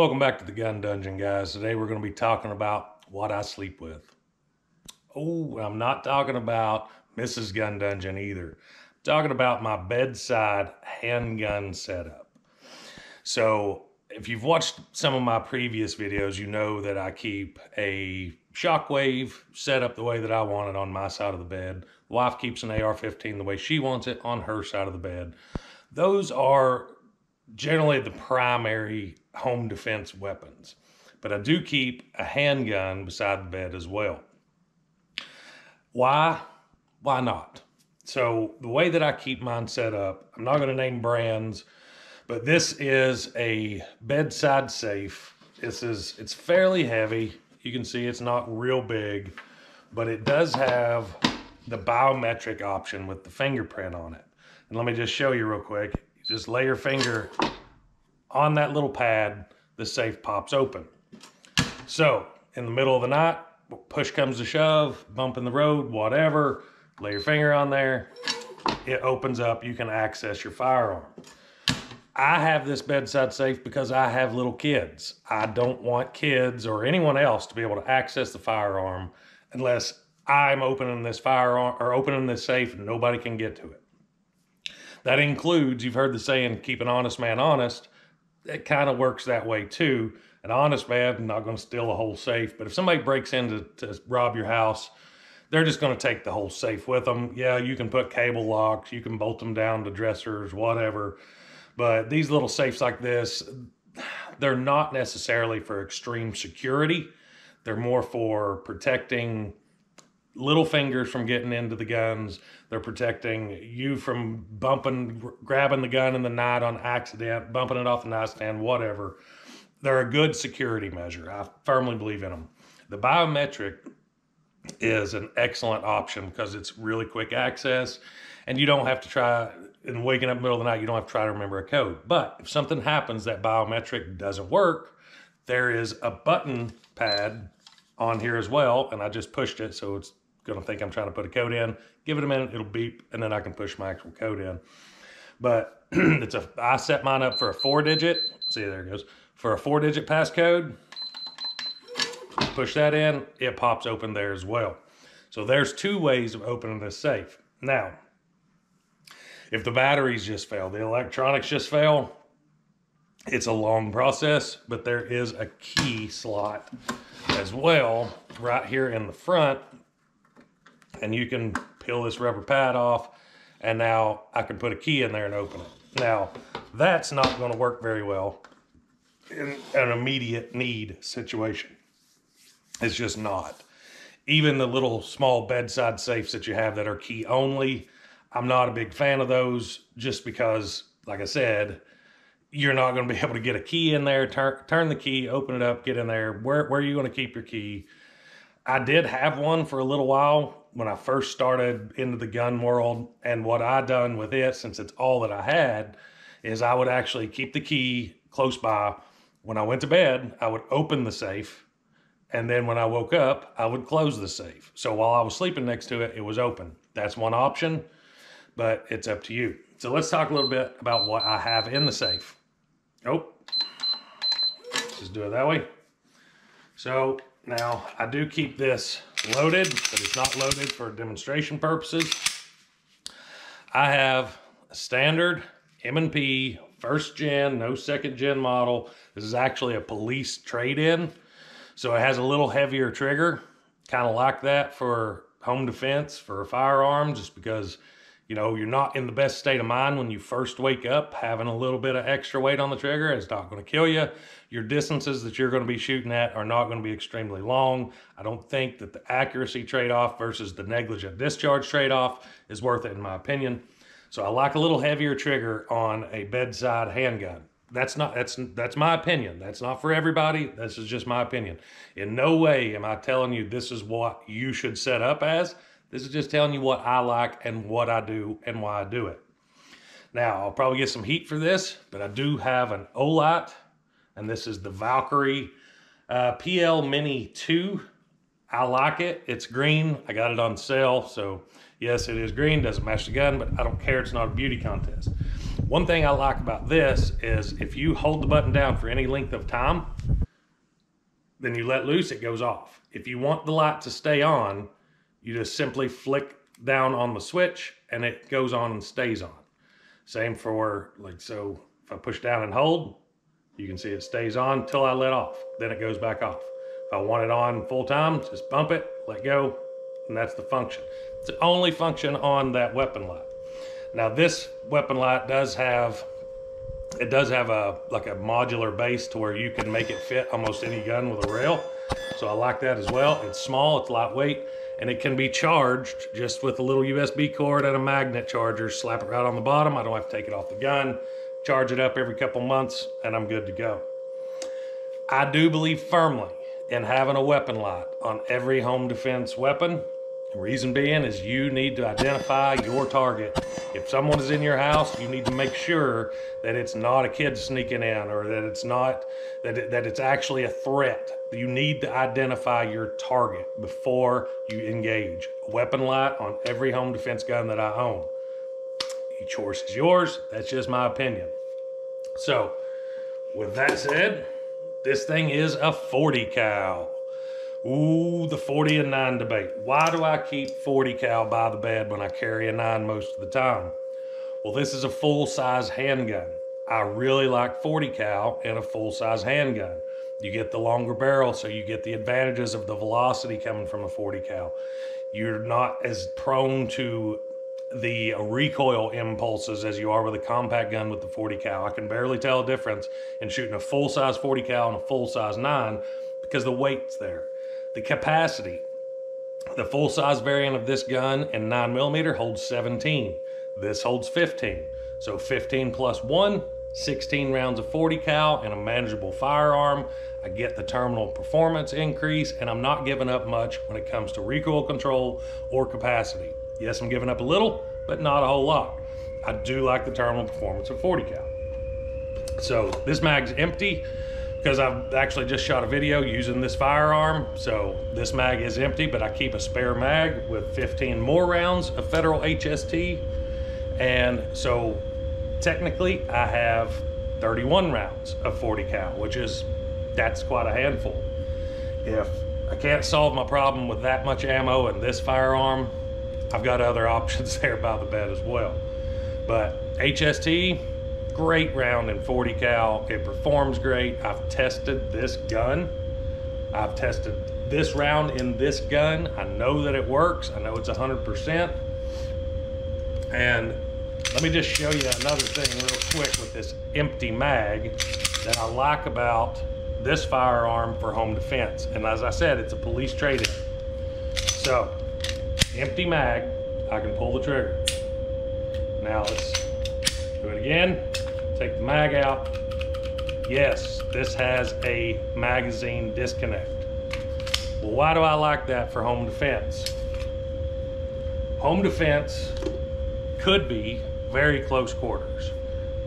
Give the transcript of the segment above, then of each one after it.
Welcome back to the Gun Dungeon, guys. Today we're going to be talking about what I sleep with. Oh, I'm not talking about Mrs. Gun Dungeon either. I'm talking about my bedside handgun setup. So, if you've watched some of my previous videos, you know that I keep a shockwave set up the way that I want it on my side of the bed. The wife keeps an AR-15 the way she wants it on her side of the bed. Those are generally the primary home defense weapons, but I do keep a handgun beside the bed as well. Why? Why not? So the way that I keep mine set up, I'm not going to name brands, but this is a bedside safe. It's fairly heavy. You can see it's not real big, but it does have the biometric option with the fingerprint on it. And let me just show you real quick. You just lay your finger on that little pad, the safe pops open. So in the middle of the night, push comes to shove, bump in the road, whatever, lay your finger on there, it opens up, you can access your firearm. I have this bedside safe because I have little kids. I don't want kids or anyone else to be able to access the firearm unless I'm opening this firearm or opening this safe and nobody can get to it. That includes, you've heard the saying, keep an honest man honest. It kind of works that way too. An honest man is not going to steal a whole safe, but if somebody breaks in to rob your house, they're just going to take the whole safe with them. Yeah, you can put cable locks, you can bolt them down to dressers, whatever. But these little safes like this, they're not necessarily for extreme security. They're more for protecting little fingers from getting into the guns. They're protecting you from grabbing the gun in the night on accident, bumping it off the nightstand, whatever. They're a good security measure. I firmly believe in them. The biometric is an excellent option because it's really quick access and you don't have to try, in waking up in the middle of the night, you don't have to try to remember a code. But if something happens that biometric doesn't work, there is a button pad on here as well, and I just pushed it, so it's gonna think I'm trying to put a code in. Give it a minute, it'll beep, and then I can push my actual code in. But I set mine up for a 4-digit, see, there it goes, for a 4-digit passcode. Push that in, it pops open there as well. So there's 2 ways of opening this safe. Now, if the batteries just fail, the electronics just fail, it's a long process, but there is a key slot as well right here in the front, and you can peel this rubber pad off, and now I can put a key in there and open it. Now, that's not going to work very well in an immediate need situation. It's just not. Even the little small bedside safes that you have that are key only, I'm not a big fan of those just because, like I said, you're not going to be able to get a key in there, turn the key, open it up, get in there. Where are you going to keep your key? I did have one for a little while when I first started into the gun world, and what I done with it, since it's all that I had, is I would actually keep the key close by. When I went to bed, I would open the safe, and then when I woke up, I would close the safe. So while I was sleeping next to it, it was open. That's one option, but it's up to you. So let's talk a little bit about what I have in the safe. Oh, just do it that way. So now I do keep this loaded, but it's not loaded for demonstration purposes. I have a standard M&P, 1st gen, no 2nd gen model. This is actually a police trade-in. So it has a little heavier trigger, kind of like that for home defense, for a firearm, just because, you know, you're not in the best state of mind when you first wake up. Having a little bit of extra weight on the trigger is not going to kill you. Your distances that you're going to be shooting at are not going to be extremely long. I don't think that the accuracy trade-off versus the negligent discharge trade-off is worth it, in my opinion. So I like a little heavier trigger on a bedside handgun. That's my opinion. That's not for everybody. This is just my opinion. In no way am I telling you this is what you should set up as. This is just telling you what I like and what I do and why I do it. Now, I'll probably get some heat for this, but I do have an Olight, and this is the Valkyrie PL Mini 2. I like it. It's green. I got it on sale, so yes, it is green. Doesn't match the gun, but I don't care. It's not a beauty contest. One thing I like about this is if you hold the button down for any length of time, then you let loose, it goes off. If you want the light to stay on, you just simply flick down on the switch and it goes on and stays on. Same for, like, so if I push down and hold, you can see it stays on till I let off. Then it goes back off. If I want it on full time, just bump it, let go, and that's the function. It's the only function on that weapon light. Now this weapon light does have a like a modular base to where you can make it fit almost any gun with a rail. So I like that as well. It's small, it's lightweight, and it can be charged just with a little USB cord and a magnet charger. Slap it right on the bottom. I don't have to take it off the gun. Charge it up every couple months and I'm good to go. I do believe firmly in having a weapon light on every home defense weapon. The reason being is you need to identify your target. If someone is in your house, you need to make sure that it's not a kid sneaking in, or that it's not, that it's actually a threat. You need to identify your target before you engage. A weapon light on every home defense gun that I own. Each horse is yours. That's just my opinion. So, with that said, this thing is a 40 cal. Ooh, the 40 and 9 debate. Why do I keep 40 cal by the bed when I carry a 9 most of the time? Well, this is a full-size handgun. I really like 40 cal in a full-size handgun. You get the longer barrel, so you get the advantages of the velocity coming from a 40 cal. You're not as prone to the recoil impulses as you are with a compact gun with the 40 cal. I can barely tell a difference in shooting a full-size 40 cal and a full-size 9 because the weight's there. The capacity, the full-size variant of this gun in 9mm holds 17. This holds 15. So 15 plus 1, 16 rounds of 40 cal and a manageable firearm. I get the terminal performance increase, and I'm not giving up much when it comes to recoil control or capacity. Yes, I'm giving up a little, but not a whole lot. I do like the terminal performance of 40 cal. So this mag's empty, because I've actually just shot a video using this firearm. So this mag is empty, but I keep a spare mag with 15 more rounds of Federal HST. And so technically I have 31 rounds of 40 cal, that's quite a handful. If I can't solve my problem with that much ammo in this firearm, I've got other options there by the bed as well. But HST, great round in 40 cal. It performs great. I've tested this gun. I've tested this round in this gun. I know that it works. I know it's 100%. And let me just show you another thing real quick with this empty mag that I like about this firearm for home defense. And as I said, it's a police trade-in. So, empty mag, I can pull the trigger. Now let's do it again. Take the mag out. Yes, this has a magazine disconnect. Well, why do I like that for home defense? Home defense could be very close quarters,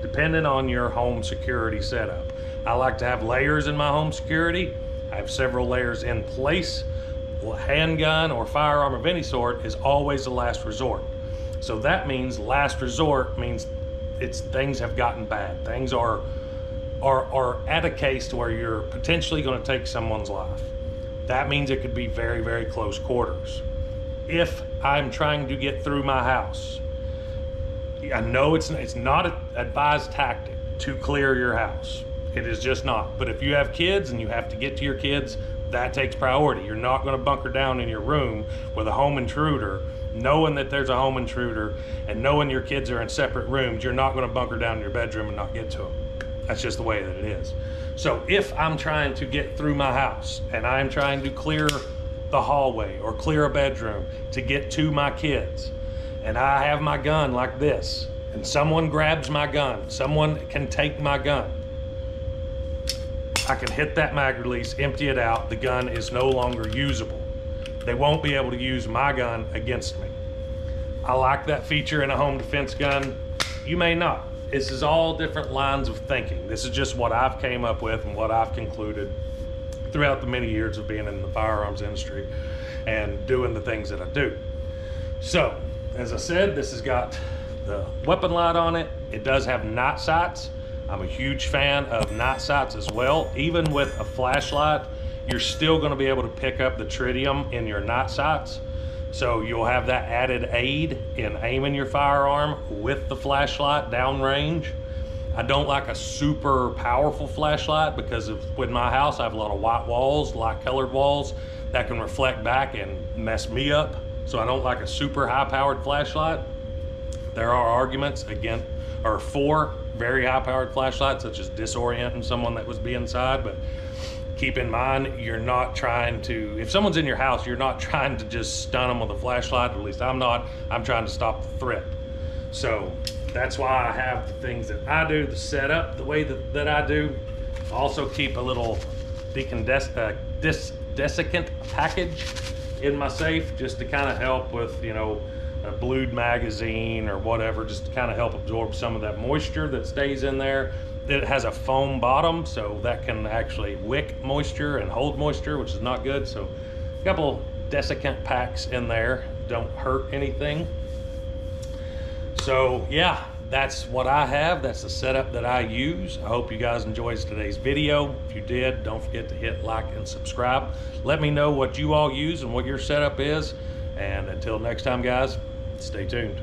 depending on your home security setup. I like to have layers in my home security. I have several layers in place. Well, handgun or firearm of any sort is always the last resort. So that means last resort means things have gotten bad. Things are at a case to where you're potentially going to take someone's life. That means it could be very, very close quarters. If I'm trying to get through my house, I know it's not an advised tactic to clear your house. It is just not. But if you have kids and you have to get to your kids, that takes priority. You're not going to bunker down in your room with a home intruder, knowing that there's a home intruder and knowing your kids are in separate rooms. You're not going to bunker down in your bedroom and not get to them. That's just the way that it is. So if I'm trying to get through my house and I'm trying to clear the hallway or clear a bedroom to get to my kids, and I have my gun like this, and someone grabs my gun, someone can take my gun, I can hit that mag release, empty it out, the gun is no longer usable. They won't be able to use my gun against me. I like that feature in a home defense gun. You may not. This is all different lines of thinking. This is just what I've came up with and what I've concluded throughout the many years of being in the firearms industry and doing the things that I do. So, as I said, this has got the weapon light on it. It does have night sights. I'm a huge fan of night sights as well. Even with a flashlight, you're still going to be able to pick up the tritium in your night sights. So you'll have that added aid in aiming your firearm with the flashlight downrange. I don't like a super powerful flashlight because with my house, I have a lot of white walls, light colored walls that can reflect back and mess me up. So I don't like a super high powered flashlight. There are arguments against or for very high powered flashlights, such as disorienting someone that was be inside, but keep in mind, you're not trying to, if someone's in your house, you're not trying to just stun them with a flashlight, at least I'm not. I'm trying to stop the threat. So that's why I have the things that I do, the setup, the way that I do. I also keep a little desiccant package in my safe just to kind of help with, you know, a blued magazine or whatever, just to kind of help absorb some of that moisture that stays in there. It has a foam bottom, so that can actually wick moisture and hold moisture, which is not good. So a couple desiccant packs in there don't hurt anything. So yeah, that's what I have. That's the setup that I use. I hope you guys enjoyed today's video. If you did, don't forget to hit like and subscribe. Let me know what you all use and what your setup is. And until next time, guys, stay tuned.